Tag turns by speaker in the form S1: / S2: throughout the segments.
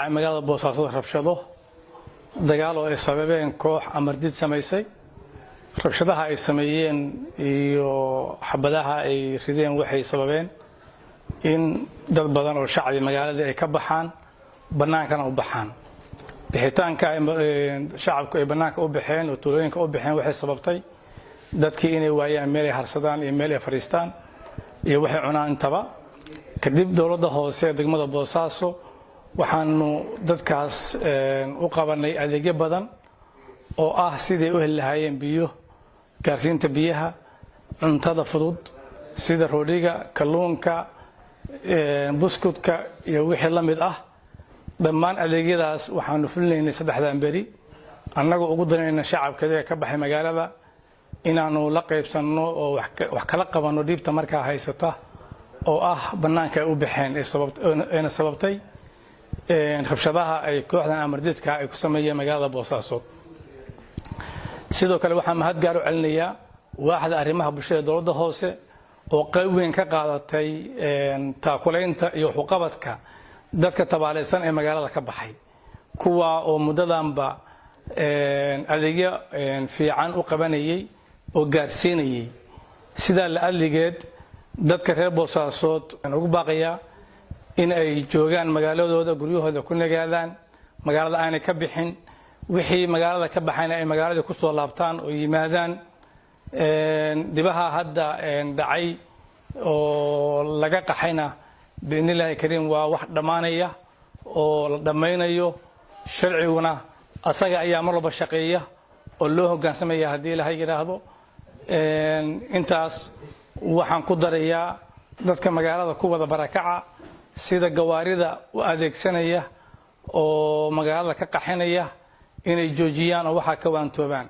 S1: dhacay magaalada Boosaaso rabshado dagaal oo ay sababeen koox amardid samaysay rabshadaha ay sameeyeen iyo xabadaha ay rideen waxay sababeen in dad badan oo shacbi magaalada ay ka baxaan banaankana u baxaan bixitaanka shacabku ay banaanka u baxeen oo tuulooyinka u baxeen waxay sababtay dadkii inay waayaan meel ay harsadaan iyo meel ay fariistaan iyo waxay cunaan intaba kadib dawladda hoose degmada Boosaaso waxaanu dadkaas u qabanay adeegyo badan oo ah sidii u heli lahaayeen biyo gaarsiinta biyaha cuntada fudud sida roodhiga kalluunka buskudka iyo wixii la mid ah dhammaan adeegyadaas waxaanu fulinaynay saddexdan bari annagoo ugu danayna shacabka ka baxay magaalada inaanu la qaybsanno oo wax kala qabanno dhibta markaa haysata oo ah banaanka ay u baxeen ee sababtay rabshadaha ay kooxdan amardidka ay ku sameeyeen magaalada Boosaaso sidoo kale waxaan mahad gaar u celinayaa waaxda arrimaha bulshada dawladda hoose oo qayb weyn ka qaadatay taakulaynta iyo xuquuqadka dadka tabaaleysan ee magaalada ka baxay kuwa oo muddadanba adeegyo fiican u qabanayay oo gaarsiinayay sida la adligeed dadka reer Boosaaso ugu baaqaya in ay joogaan magaaladooda guryahooda ku nagaadaan magaalada aanay ka bixin wixii magaalada ka baxayna ay magaalada ku soo laabtaan oo yimaadaan dibaha hadda dhacay oo laga qaxayna biidnillaahi kariim waa wax dhamaanaya oo la dhamaynayo sharciguna asaga ayaa mar walba shaqeeya oo loo hoggaansamaya haddii Ilaahay yiraahdo intaas waxaan ku darayaa dadka magaalada ku wada barakaca sida gawaarida u adeegsanaya oo magaalada ka qaxinaya inay joojiyaan oo waxa ka waantoobaan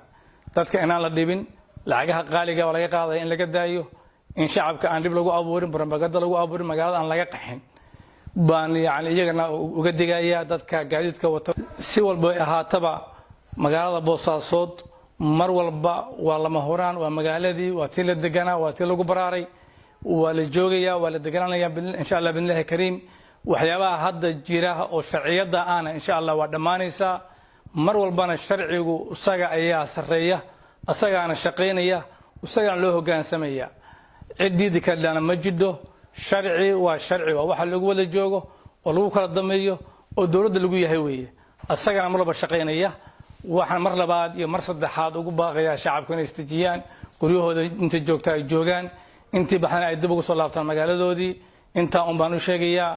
S1: dadka inaan la dhibin lacagaha qaaliga oo laga qaaday in laga daayo in shacabka aan dib lagu abuurin barnaamijyada lagu abuurin magaalada aan laga qaxin baan iyagana uga digaya dadka gaadiidka wata si walba ay ahaataba magaalada Boosaaso mar walba waa lama horaan waa magaaladii waa tii la deganaa waa tii lagu baraaray waa la joogaya waa la deganaanaya insha Allah billahi kariim waxyaabaha hadda jira oo sharciyada aana insha Allah waa dhamaanaysa mar walbana sharcigu isaga ayaa sareeya asagaana shaqeynaya isagana loo hoggaansamaya cidii kalena ma jido sharci waa sharci waxa lagu wada joogo oo lagu kala dameeyo oo dawladda lagu yahay weeye asagana mar walba shaqeynaya waxaan mar labaad iyo mar saddexaad ugu baaqayaa shacabka inay istijiyaan guryahooda inta joogta ay joogaan intii baxana ay dib ugu soo laabtaan magaaladoodii inta baan u sheegayaa